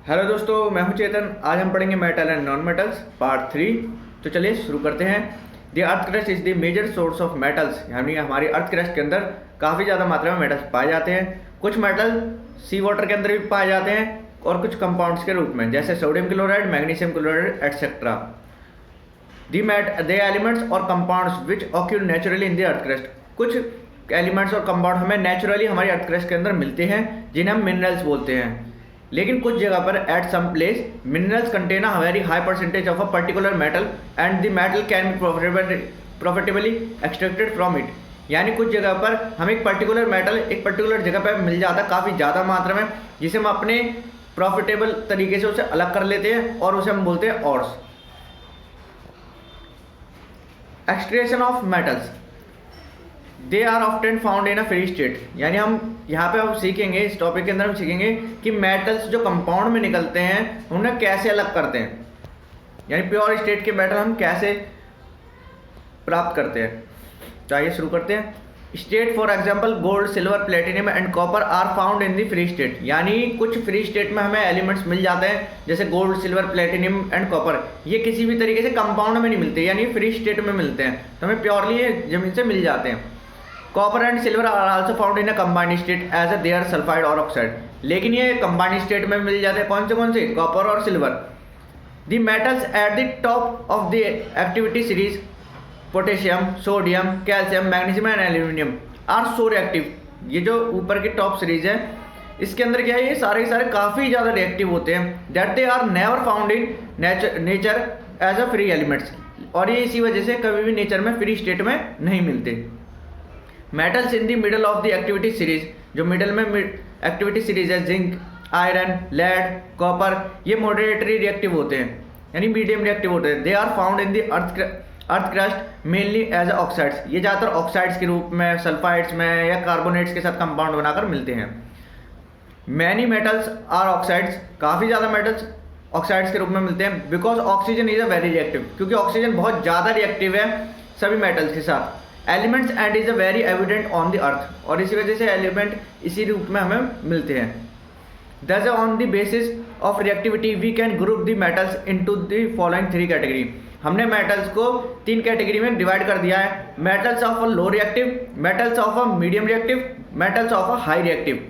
Hello दोस्तों, मैं हूं चेतन। आज हम पढ़ेंगे metal and non metals part 3। तो चलिए शुरू करते हैं। The earth crust is the major source of metals, यानी हमारी अर्थ क्रस्ट के अंदर काफ़ी ज़्यादा मात्रा में मेटल्स पाए जाते हैं। कुछ मेटल सी वाटर के अंदर भी पाए जाते हैं और कुछ कंपाउंड्स के रूप में, जैसे sodium chloride, magnesium chloride etcetera. The elements और compounds which occur naturally in the earth crust, कुछ एलिमेंट्स और कंपाउंड हमें नेचुरली हमारी अर्थ क्रस्ट के अंदर मिलते हैं जिन्हें हम मिनरल्स बोलते हैं। लेकिन कुछ जगह पर at some place minerals contain a very high percentage of a particular metal and the metal can be profitably extracted from it. यानी कुछ जगह पर हमें एक पर्टिकुलर मेटल एक पर्टिकुलर जगह पर मिल जाता है काफ़ी ज़्यादा मात्रा में, जिसे हम अपने प्रॉफिटेबल तरीके से उसे अलग कर लेते हैं और उसे हम बोलते हैं ores. Extraction of metals, they are often found in a free state. यानी हम यहाँ पे अब सीखेंगे, इस टॉपिक के अंदर हम सीखेंगे कि मेटल्स जो कंपाउंड में निकलते हैं उन्हें कैसे अलग करते हैं, यानी प्योर स्टेट के मेटल हम कैसे प्राप्त करते हैं। तो आइए शुरू करते हैं। State for example gold, silver, platinum and copper are found in the free state. यानी कुछ फ्री स्टेट में हमें एलिमेंट्स मिल जाते हैं, जैसे gold, silver, platinum and copper. ये किसी भी तरीके से कंपाउंड में नहीं मिलते, यानी फ्री स्टेट में मिलते हैं, तो हमें प्योरली ये जमीन से मिल जाते हैं। Copper and silver are also found in a combined state as a their sulphide और ऑक्साइड। लेकिन ये कंबाइंड स्टेट में मिल जाते हैं। कौन से? कॉपर और silver. The metals at the top of the activity series potassium, sodium, calcium, magnesium and aluminium are so reactive. ये जो ऊपर की टॉप सीरीज है इसके अंदर क्या है, ये सारे काफ़ी ज़्यादा रिएक्टिव होते हैं। That they are never found in nature as a free elements. और ये इसी वजह से कभी भी नेचर में फ्री स्टेट में नहीं मिलते। Metals in the middle of the activity series, जो मिडल में एक्टिविटी सीरीज है, जिंक, आयरन, लेड, कॉपर, ये मॉडरेटरी रिएक्टिव होते हैं, यानी मीडियम रिएक्टिव होते हैं। They are found in the earth crust mainly as oxides. ये ज़्यादातर ऑक्साइड्स के रूप में, सल्फाइड्स में या कार्बोनेट्स के साथ कंपाउंड बनाकर मिलते हैं। मैनी मेटल्स आर ऑक्साइड्स, काफ़ी ज़्यादा मेटल्स ऑक्साइड्स के रूप में मिलते हैं। Because oxygen is a very reactive, क्योंकि ऑक्सीजन बहुत ज़्यादा रिएक्टिव है सभी मेटल्स के साथ। Elements and is a very evident on the earth, और इसी वजह से एलिमेंट इसी रूप में हमें मिलते हैं। Thus on the basis of reactivity we can group the metals into the following 3 category. हमने मेटल्स को 3 कैटेगरी में डिवाइड कर दिया है। Metals of a low reactive, metals of a medium reactive, metals of a high reactive.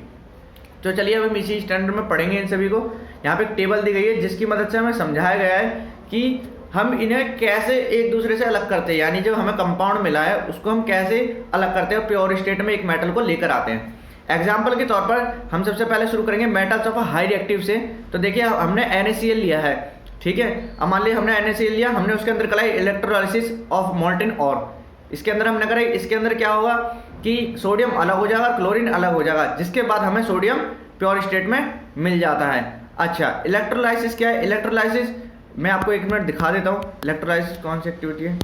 तो चलिए अब हम इसी स्टैंडर्ड में पढ़ेंगे इन सभी को। यहाँ पे एक टेबल दी गई है जिसकी मदद से हमें समझाया गया है कि हम इन्हें कैसे एक दूसरे से अलग करते हैं, यानी जब हमें कंपाउंड मिला है उसको हम कैसे अलग करते हैं और प्योर स्टेट में एक मेटल को लेकर आते हैं। एग्जाम्पल के तौर पर हम सबसे पहले शुरू करेंगे मेटल्स ऑफ हाई रिएक्टिव से। तो देखिए हमने NaCl लिया है, ठीक है। अब मान लिया हमने NaCl लिया, हमने उसके अंदर कराई इलेक्ट्रोलाइसिस ऑफ मोल्टेन और इसके अंदर हमने कराई। इसके अंदर क्या होगा कि सोडियम अलग हो जाएगा, क्लोरीन अलग हो जाएगा, जिसके बाद हमें सोडियम प्योर स्टेट में मिल जाता है। अच्छा, इलेक्ट्रोलाइसिस क्या है? इलेक्ट्रोलाइसिस मैं आपको 1 मिनट दिखा देता हूँ। इलेक्ट्रोलाइसिस कौन सी एक्टिविटी है,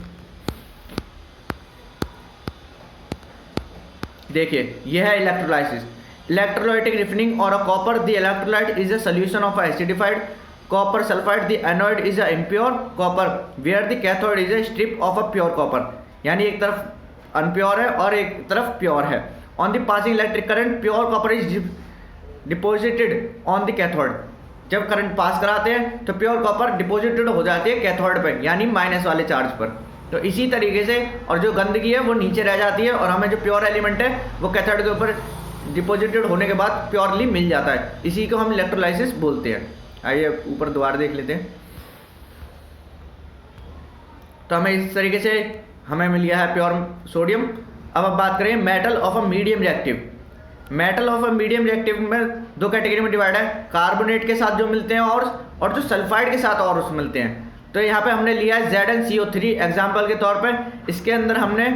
देखिए यह है इलेक्ट्रोलाइसिस। इलेक्ट्रोलाइटिक रिफाइनिंग और a copper, the electrolyte is a solution of acidified copper sulphide, the anode is a impure copper where the cathode is a strip of a pure copper. यानी एक तरफ unpure है और एक तरफ pure है। On the passing electric current pure copper is deposited on the cathode. जब current pass कराते हैं तो प्योर कॉपर डिपॉजिटेड हो जाती है कैथोड पर, यानी माइनस वाले चार्ज पर। तो इसी तरीके से, और जो गंदगी है वो नीचे रह जाती है और हमें जो प्योर एलिमेंट है वो कैथोड के ऊपर डिपॉजिटेड होने के बाद प्योरली मिल जाता है। इसी को हम इलेक्ट्रोलाइसिस बोलते हैं। आइए ऊपर दोबारा देख लेते हैं। तो हमें इस तरीके से हमें मिल गया है प्योर सोडियम। अब बात करें metal of a medium reactive. Metal of a medium reactive में 2 कैटेगरी में डिवाइड है, कार्बोनेट के साथ जो मिलते हैं और जो सल्फाइड के साथ और मिलते हैं। तो यहाँ पे हमने लिया है ZnCO3 एग्जाम्पल के तौर पर। इसके अंदर हमने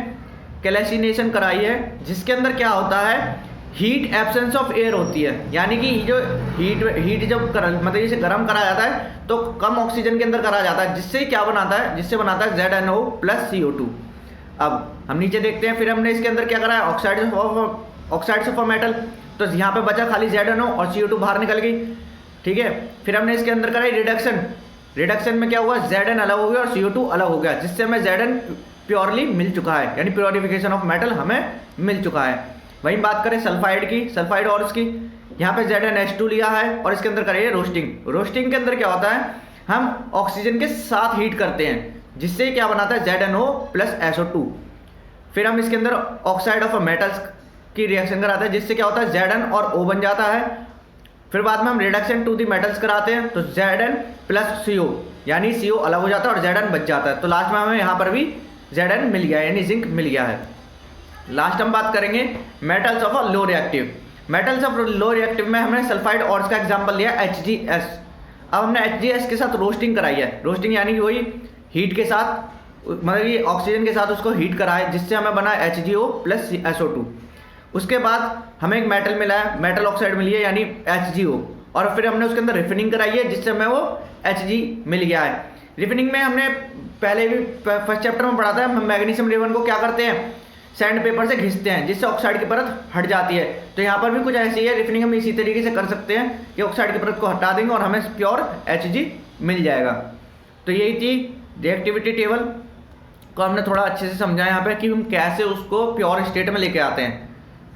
कैल्सिनेशन कराई है, जिसके अंदर क्या होता है, हीट एब्सेंस ऑफ एयर होती है। यानी कि जो हीट जब मतलब इसे गर्म करा जाता है तो कम ऑक्सीजन के अंदर करा जाता है, जिससे क्या बनाता है, जिससे बनाता है ZnO + CO2। अब हम नीचे देखते हैं, फिर हमने इसके अंदर क्या करा है, ऑक्साइड्स ऑफ मेटल। तो यहाँ पे बचा खाली ZnO और CO2 बाहर निकल गई, ठीक है। फिर हमने इसके अंदर कराई रिडक्शन। रिडक्शन में क्या हुआ, Zn अलग हो गया और CO2 अलग हो गया, जिससे हमें Zn प्योरली मिल चुका है, यानी प्योरिफिकेशन ऑफ मेटल हमें मिल चुका है। वहीं बात करें सल्फाइड की, सल्फाइड और उसकी यहाँ पे ZnH2 लिया है और इसके अंदर करिए रोस्टिंग। रोस्टिंग के अंदर क्या होता है, हम ऑक्सीजन के साथ हीट करते हैं, जिससे क्या बनाता है ZnO प्लस SO2। फिर हम इसके अंदर ऑक्साइड ऑफ मेटल्स की रिएक्शन कराते हैं, जिससे क्या होता है Zn और O बन जाता है। फिर बाद में हम रिडक्शन टू दी मेटल्स कराते हैं, तो Zn प्लस CO, यानी CO अलग हो जाता है और Zn बच जाता है। तो लास्ट में हमें यहाँ पर भी Zn मिल गया, यानी जिंक मिल गया है। लास्ट हम बात करेंगे metals of a low reactive. Metals of low reactive में हमने सल्फाइड ऑर्स का एग्जांपल लिया HgS। अब हमने HgS के साथ रोस्टिंग कराई है। रोस्टिंग यानी कि वही हीट के साथ, मतलब कि ऑक्सीजन के साथ उसको हीट कराए, जिससे हमें बना HgO प्लस SO2। उसके बाद हमें एक मेटल मिला है, मेटल ऑक्साइड मिली है यानी HgO, और फिर हमने उसके अंदर रिफिनिंग कराई है, जिससे हमें वो Hg मिल गया है। रिफिनिंग में हमने पहले भी फर्स्ट चैप्टर में पढ़ा था, हम मैग्नीशियम रिबन को क्या करते हैं, सैंड पेपर से घिसते हैं, जिससे ऑक्साइड की परत हट जाती है। तो यहाँ पर भी कुछ ऐसी है, रिफिनिंग हम इसी तरीके से कर सकते हैं कि ऑक्साइड की परत को हटा देंगे और हमें प्योर Hg मिल जाएगा। तो यही थी रिएक्टिविटी टेबल को हमने थोड़ा अच्छे से समझा यहाँ पे कि हम कैसे उसको प्योर स्टेट में लेके आते हैं।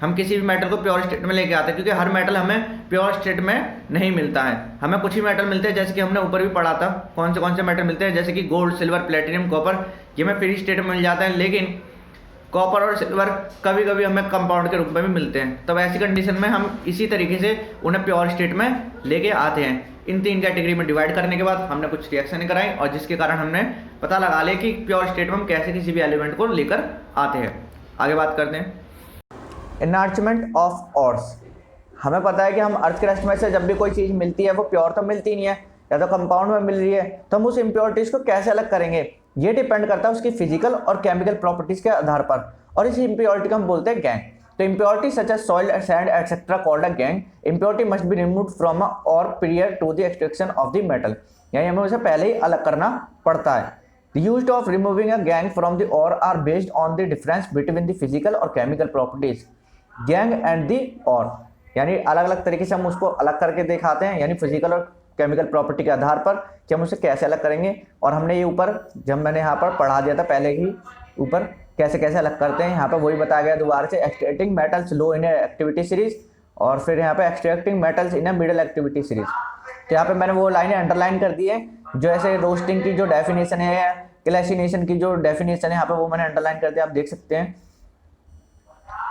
हम किसी भी मेटल को प्योर स्टेट में लेके आते हैं, क्योंकि हर मेटल हमें प्योर स्टेट में नहीं मिलता है। हमें कुछ ही मेटल मिलते हैं, जैसे कि हमने ऊपर भी पढ़ा था कौन से मेटल मिलते हैं, जैसे कि गोल्ड, सिल्वर, प्लेटिनम, कॉपर, ये हमें फ्री स्टेट में मिल जाते हैं। लेकिन कॉपर और सिल्वर कभी कभी हमें कंपाउंड के रूप में भी मिलते हैं। तब ऐसी कंडीशन में हम इसी तरीके से उन्हें प्योर स्टेट में लेके आते हैं। इन 3 कैटेगरी में डिवाइड करने के बाद हमने कुछ रिएक्शन कराई, और जिसके कारण हमने पता लगा लिया कि प्योर स्टेट में हम कैसे किसी भी एलिमेंट को लेकर आते हैं। आगे बात करते हैं एनरिचमेंट ऑफ ऑर्स। हमें पता है कि हम अर्थ क्रस्ट में से जब भी कोई चीज़ मिलती है वो प्योर तो मिलती नहीं है, या तो कंपाउंड में मिल रही है, तो हम उस इम्प्योरिटीज़ को कैसे अलग करेंगे, ये डिपेंड करता है उसकी फिजिकल और केमिकल प्रॉपर्टीज़ के आधार पर, और इस इम्प्योरिटी को हम बोलते हैं गैंग। तो impurity such as soil, sand etcetera called a gangue. Impurity must be removed from a ore prior to the extraction of the metal, यानी हमें उसे पहले ही अलग करना पड़ता है। The use of removing a gang from the ore are based on the difference between the physical और chemical properties, gang and the ore, यानी अलग अलग तरीके से हम उसको अलग करके दिखाते हैं, यानी फिजिकल और केमिकल प्रॉपर्टी के आधार पर कि हम उसे कैसे अलग करेंगे। और हमने ये ऊपर जब मैंने यहाँ पर पढ़ा दिया था पहले ही ऊपर कैसे कैसे अलग करते हैं, यहाँ पर वही बताया गया दोबारा से। Extracting metals low in activity series, और फिर यहाँ पे extracting metals in middle activity series. तो यहाँ पे मैंने वो लाइनें अंडरलाइन कर दी है, जो ऐसे रोस्टिंग की जो डेफिनेशन है, क्लैसिनेशन की जो डेफिनेशन है, यहाँ पे वो मैंने अंडरलाइन कर दिया, आप देख सकते हैं।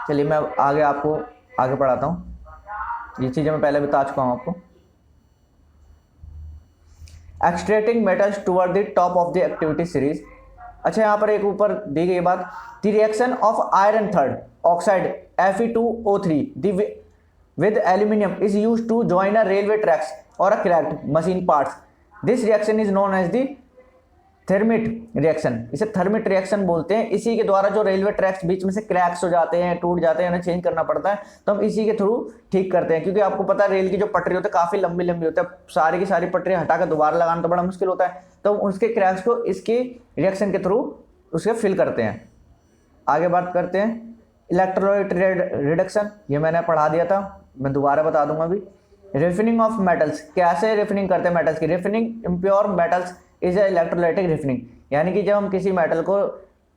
चलिए मैं आगे आपको आगे पढ़ाता हूँ, ये चीज़ें मैं पहले बता चुका हूँ आपको। Extracting metals toward the top of the activity series. अच्छा, यहाँ पर एक ऊपर दी गई बात, the reaction of iron third oxide Fe2O3 with aluminium is used to join a railway tracks or a cracked machine parts. This reaction is known as the thermite reaction. इसे thermite reaction बोलते हैं। इसी के द्वारा जो railway tracks बीच में से cracks हो जाते हैं, टूट जाते हैं, उन्हें चेंज करना पड़ता है, तो हम इसी के थ्रू ठीक करते हैं। क्योंकि आपको पता है रेल की जो पटरी होती है काफ़ी लंबी लंबी होती है, सारी की सारी पटरी हटाकर दोबारा लगाना तो बड़ा मुश्किल होता है, तो उसके क्रैक्स को इसकी रिएक्शन के थ्रू उसके फिल करते हैं। आगे बात करते हैं इलेक्ट्रोलाइट रिडक्शन, ये मैंने पढ़ा दिया था, मैं दोबारा बता दूंगा अभी। रिफिनिंग ऑफ मेटल्स, कैसे रिफिनिंग करते हैं मेटल्स की। Refining impure metals is a electrolytic refining, यानी कि जब हम किसी मेटल को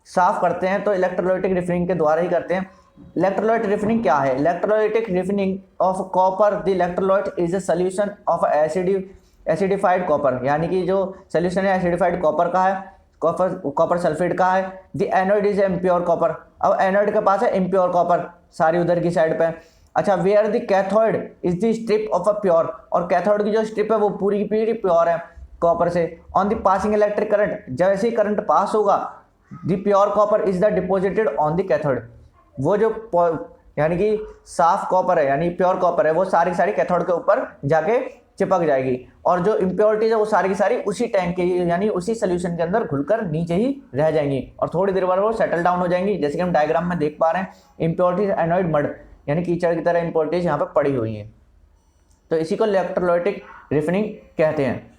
साफ करते हैं तो इलेक्ट्रोलाइटिक रिफिनिंग के द्वारा ही करते हैं। इलेक्ट्रोलाइट रिफिनिंग क्या है। Electrolytic refining of copper, the electrolyte is a solution of acidified copper, यानी कि जो सोल्यूशन है एसिडिफाइड कॉपर का है, कॉपर सल्फेट का है। The anode is impure copper, अब एनोड के पास है इम्प्योर कॉपर सारी उधर की साइड पे। अच्छा, where the cathode is the strip of a pure, और कैथोड की जो स्ट्रिप है वो पूरी की पूरी प्योर है कॉपर से। On the passing electric current, जैसे ही करंट पास होगा, the pure copper is the deposited on the cathode, वो जो यानी कि साफ कॉपर है यानी प्योर कॉपर है, वो सारी सारी कैथोड के ऊपर जाके चिपक जाएगी, और जो इम्प्योरिटीज है वो सारी की सारी उसी टैंक के यानी उसी सोल्यूशन के अंदर घुलकर नीचे ही रह जाएंगी, और थोड़ी देर बाद वो सेटल डाउन हो जाएंगी। जैसे कि हम डायग्राम में देख पा रहे हैं, इम्प्योरिटीज एनोइड मड यानी कीचड़ की तरह इम्प्योरिटीज यहाँ पर पड़ी हुई हैं, तो इसी को इलेक्ट्रोलाइटिक रिफिनिंग कहते हैं।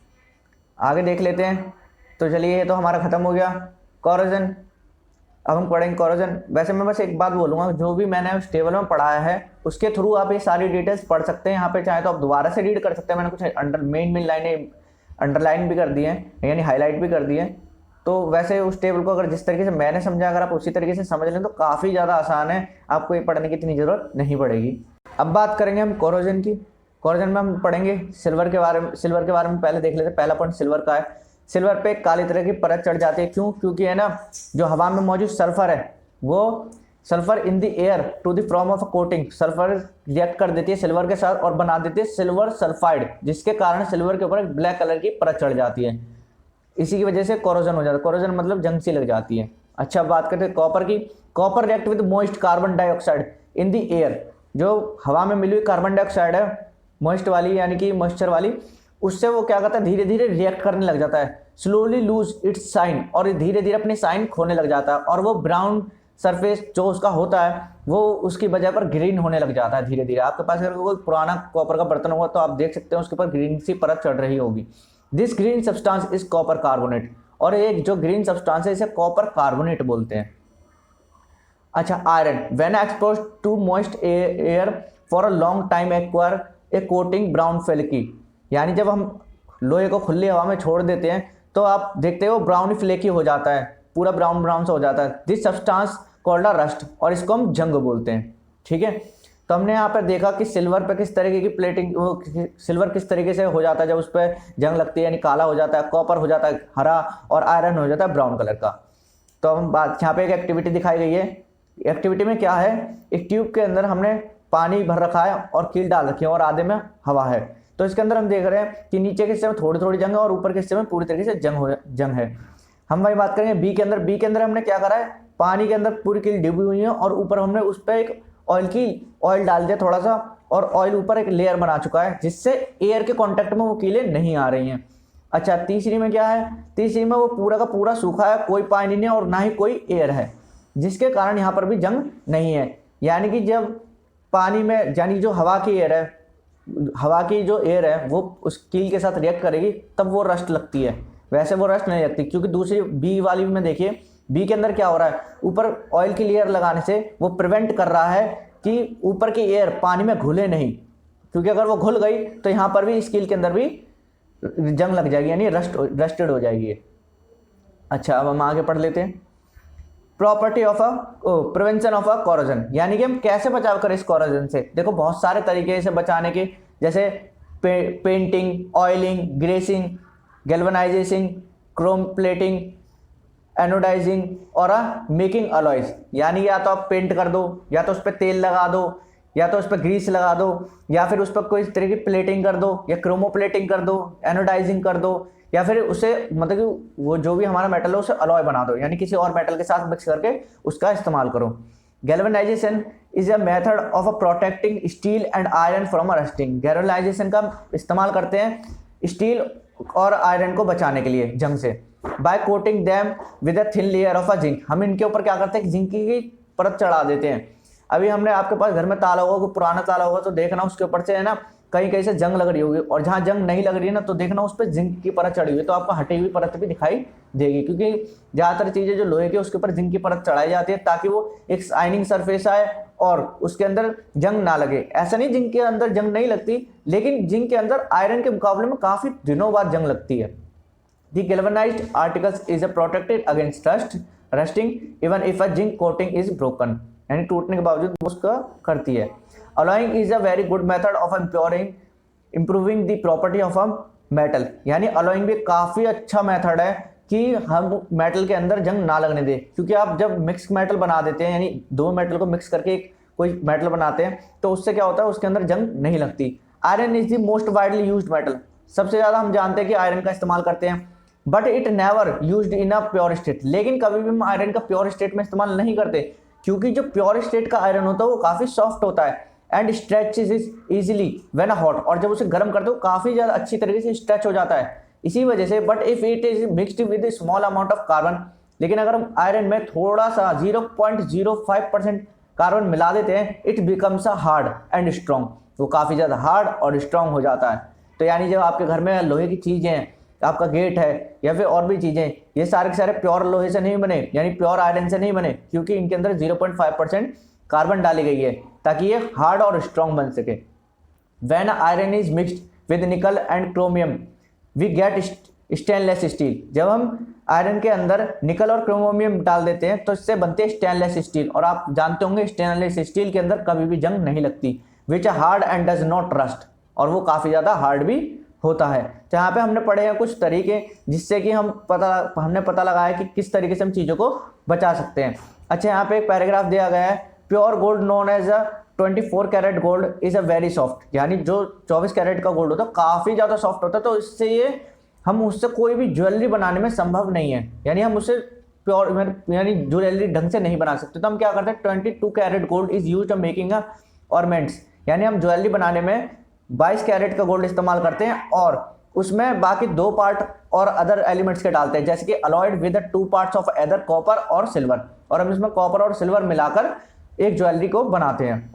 आगे देख लेते हैं। तो चलिए, ये तो हमारा खत्म हो गया कोरोजन। अब हम पढ़ेंगे कोरोजन। वैसे मैं बस एक बात बोलूँगा, जो भी मैंने उस टेबल में पढ़ाया है उसके थ्रू आप ये सारी डिटेल्स पढ़ सकते हैं। यहाँ पे चाहे तो आप दोबारा से रीड कर सकते हैं, मैंने कुछ मेन लाइनें अंडरलाइन भी कर दी हैं, यानी हाईलाइट भी कर दी हैं। तो वैसे उस टेबल को अगर जिस तरीके से मैंने समझा, अगर आप उसी तरीके से समझ लें तो काफ़ी ज़्यादा आसान है, आपको ये पढ़ने की इतनी ज़रूरत नहीं पड़ेगी। अब बात करेंगे हम कोरोजन की। कोरोजन में हम पढ़ेंगे सिल्वर के बारे में पहले देख लेते हैं। पहला पॉइंट सिल्वर का है। सिल्वर पे एक काली तरह की परत चढ़ जाती है। क्यों? क्योंकि है ना, जो हवा में मौजूद सल्फर है, वो sulphur in the air to the form of a coating, sulphur react कर देती है सिल्वर के साथ और बना देती है सिल्वर सल्फाइड, जिसके कारण सिल्वर के ऊपर एक ब्लैक कलर की परत चढ़ जाती है। इसी की वजह से कोरोजन हो जाता है। कोरोजन मतलब जंग सी लग जाती है। अच्छा, बात करते हैं कॉपर की। Copper react with moist carbon dioxide in the air, जो हवा में मिली हुई कार्बन डाइऑक्साइड है मॉइस्ट वाली, यानी कि मॉइस्चर वाली, उससे वो क्या करता है, धीरे धीरे रिएक्ट करने लग जाता है, स्लोली लूज इट्स साइन, और धीरे धीरे अपनी साइन खोने लग जाता है, और वो ब्राउन सरफेस जो उसका होता है वो उसकी बजाय पर ग्रीन होने लग जाता है धीरे धीरे। आपके पास अगर कोई पुराना कॉपर का बर्तन होगा तो आप देख सकते हैं उसके ऊपर ग्रीन सी परत चढ़ रही होगी। This green substance is copper carbonate, और ये जो ग्रीन सब्सटेंस है इसे कॉपर कार्बोनेट बोलते हैं। अच्छा, iron when exposed to moist air for a long time acquire a coating brown flaky, यानी जब हम लोहे को खुली हवा में छोड़ देते हैं तो आप देखते हो ब्राउन फ्लेकी हो जाता है, पूरा ब्राउन ब्राउन सा हो जाता है। This substance called a rust, और इसको हम जंग बोलते हैं। ठीक है, तो हमने यहाँ पर देखा कि सिल्वर पे किस तरीके की प्लेटिंग, सिल्वर किस तरीके से हो जाता है जब उस पर जंग लगती है, यानी काला हो जाता है। कॉपर हो जाता है हरा, और आयरन हो जाता है ब्राउन कलर का। तो हम बात, यहाँ पे एक एक्टिविटी दिखाई गई है। एक्टिविटी में क्या है, एक ट्यूब के अंदर हमने पानी भर रखा है और कील डाल रखी है और आधे में हवा है। तो इसके अंदर हम देख रहे हैं कि नीचे के हिस्से में थोड़ी थोड़ी जंग है और ऊपर के हिस्से में पूरी तरीके से जंग है। हम वही बात करेंगे बी के अंदर। बी के अंदर हमने क्या करा है, पानी के अंदर पूरी कील डूबी हुई है और ऊपर हमने उस पर एक ऑयल डाल दिया थोड़ा सा, और ऑयल ऊपर एक लेयर बना चुका है जिससे एयर के कांटेक्ट में वो कीलें नहीं आ रही हैं। अच्छा, तीसरी में क्या है, तीसरी में वो पूरा का पूरा सूखा है, कोई पानी नहीं है और ना ही कोई एयर है, जिसके कारण यहाँ पर भी जंग नहीं है। यानी कि जब पानी में, यानी जो हवा की एयर है, हवा की जो एयर है वो उस कील के साथ रिएक्ट करेगी तब वो रस्ट लगती है, वैसे वो रस्ट नहीं लगती। क्योंकि दूसरी बी वाली में देखिए, बी के अंदर क्या हो रहा है, ऊपर ऑयल की लेयर लगाने से वो प्रिवेंट कर रहा है कि ऊपर की एयर पानी में घुले नहीं, क्योंकि अगर वो घुल गई तो यहाँ पर भी इस कील के अंदर भी जंग लग जाएगी, यानी रस्टेड हो जाएगी। अच्छा, अब हम आगे पढ़ लेते हैं। Property of prevention of a corrosion, यानी कि हम कैसे बचाव करें इस कोरोजन से। देखो बहुत सारे तरीके से बचाने के, जैसे painting, oiling, greasing, galvanization, chrome plating, anodizing और मेकिंग अलॉयज। यानी या तो आप पेंट कर दो, या तो उस पर तेल लगा दो, या तो उस पर ग्रीस लगा दो, या फिर उस पर कोई तरह की प्लेटिंग कर दो, या क्रोमो प्लेटिंग कर दो, एनोडाइजिंग कर दो, या फिर उसे मतलब कि वो जो भी हमारा मेटल है उसे अलॉय बना दो, यानी किसी और मेटल के साथ मिक्स करके उसका इस्तेमाल करो। Galvanisation is a method of a protecting steel and iron from a rusting. Galvanisation का इस्तेमाल करते हैं स्टील और आयरन को बचाने के लिए जंग से। By coating them with a thin layer of a zinc, हम इनके ऊपर क्या करते हैं, जिंक की परत चढ़ा देते हैं। अभी हमने आपके पास घर में ताला होगा, पुराना ताला होगा तो देखना उसके ऊपर से है ना कहीं कहीं से जंग लग रही होगी, और जहाँ जंग नहीं लग रही है ना तो देखना उस पर जिंक की परत चढ़ी हुई है, तो आपको हटी हुई परत भी दिखाई देगी। क्योंकि ज़्यादातर चीज़ें जो लोहे की उसके ऊपर जिंक की परत चढ़ाई जाती है ताकि वो एक शाइनिंग सरफेस आए और उसके अंदर जंग ना लगे। ऐसा नहीं जिंक के अंदर जंग नहीं लगती, लेकिन जिंक के अंदर आयरन के मुकाबले में काफ़ी दिनों बाद जंग लगती है। The galvanized articles is a protected against rusting even if a zinc coating is broken, यानी टूटने के बावजूद वो उसका करती है। Alloying is a very good method of improving the property of a metal, यानी अलॉइंग भी काफ़ी अच्छा मेथड है कि हम मेटल के अंदर जंग ना लगने दें। क्योंकि आप जब मिक्स मेटल बना देते हैं, यानी दो मेटल को मिक्स करके कोई मेटल बनाते हैं, तो उससे क्या होता है, उसके अंदर जंग नहीं लगती। Iron is the most widely used metal, सबसे ज़्यादा हम जानते हैं कि आयरन का इस्तेमाल करते हैं। But it never used in a pure state, लेकिन कभी भी हम आयरन का प्योर स्टेट में इस्तेमाल नहीं करते, क्योंकि जो प्योर स्टेट का आयरन होता है वो काफ़ी सॉफ्ट होता है and stretches easily when hot, और जब उसे गर्म करते हो काफ़ी ज़्यादा अच्छी तरीके से स्ट्रेच हो जाता है इसी वजह से। But if it is mixed with small amount of carbon, लेकिन अगर हम आयरन में थोड़ा सा 0.05% कार्बन मिला देते हैं, it becomes a hard and strong, वो काफ़ी ज़्यादा हार्ड और स्ट्रॉन्ग हो जाता है। तो यानी जब आपके घर में लोहे की चीज़ें हैं, आपका गेट है या फिर और भी चीज़ें, ये सारे के सारे प्योर लोहे से नहीं बने, यानी प्योर आयरन से नहीं बने, क्योंकि इनके अंदर 0.5% कार्बन डाली गई है ताकि ये हार्ड और स्ट्रॉन्ग बन सके। When iron is mixed with nickel and chromium we get stainless steel, जब हम आयरन के अंदर निकल और क्रोमियम डाल देते हैं तो इससे बनते हैं स्टेनलेस स्टील, और आप जानते होंगे स्टेनलेस स्टील के अंदर कभी भी जंग नहीं लगती। Which are hard and does not rust, और वो काफ़ी ज़्यादा हार्ड भी होता है। तो यहाँ पे हमने पढ़े हैं कुछ तरीके जिससे कि हमने पता लगाया कि किस तरीके से हम चीज़ों को बचा सकते हैं। अच्छा, यहाँ पे एक पैराग्राफ दिया गया है, pure gold known as a 24 carat gold is a very soft, यानी जो 24 कैरेट का गोल्ड होता है काफ़ी ज़्यादा सॉफ्ट होता है, तो इससे ये हम उससे कोई भी ज्वेलरी बनाने में संभव नहीं है, यानी हम उससे प्योर यानी ज्वेलरी ढंग से नहीं बना सकते। तो हम क्या करते हैं, 22 carat gold is use to making ornaments, यानी हम ज्वेलरी बनाने में 22 कैरेट का गोल्ड इस्तेमाल करते हैं और उसमें बाकी 2 पार्ट और अदर एलिमेंट्स के डालते हैं, जैसे कि alloyed with 2 parts of either copper और सिल्वर, और हम इसमें कॉपर और सिल्वर मिलाकर एक ज्वेलरी को बनाते हैं।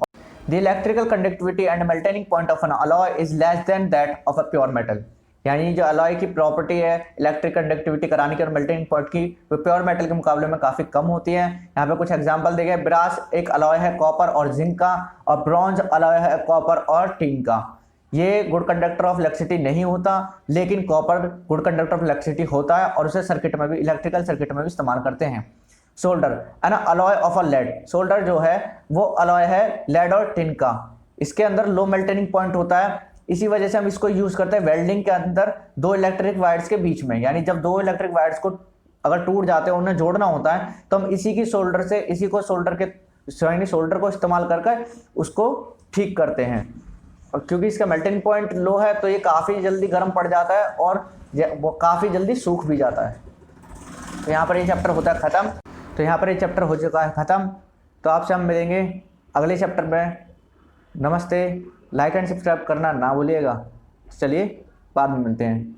The electrical conductivity and melting point of N alloy is less than that of a pure metal, यानी जो अलॉय की प्रॉपर्टी है इलेक्ट्रिक कंडक्टिविटी कराने की और मेल्टिंग पॉइंट की, वो प्योर मेटल के मुकाबले में काफ़ी कम होती है। यहाँ पे कुछ एग्जांपल दिए गए, ब्रास एक अलॉय है कॉपर और जिंक का, और ब्रॉन्ज अलॉय है कॉपर और टिन का। ये गुड कंडक्टर ऑफ इलेक्ट्रिसिटी नहीं होता, लेकिन copper good conductor of electricity होता है और उसे सर्किट में भी, इलेक्ट्रिकल सर्किट में भी इस्तेमाल करते हैं। Solder an alloy of a lead, solder जो है वो अलॉय है लेड और टिन का, इसके अंदर लो मेल्टिंग पॉइंट होता है, इसी वजह से हम इसको यूज करते हैं वेल्डिंग के अंदर 2 इलेक्ट्रिक वायर्स के बीच में, यानी जब 2 इलेक्ट्रिक वायर्स को अगर टूट जाते हैं उन्हें जोड़ना होता है तो हम इसी को सोल्डर को इस्तेमाल करके उसको ठीक करते हैं। और क्योंकि इसका मेल्टिंग पॉइंट लो है तो ये काफ़ी जल्दी गर्म पड़ जाता है और वो काफ़ी जल्दी सूख भी जाता है। तो यहाँ पर ये चैप्टर होता है ख़त्म। हो चुका है ख़त्म। तो आपसे हम मिलेंगे अगले चैप्टर में। नमस्ते। लाइक एंड सब्सक्राइब करना ना भूलिएगा। चलिए बाद में मिलते हैं।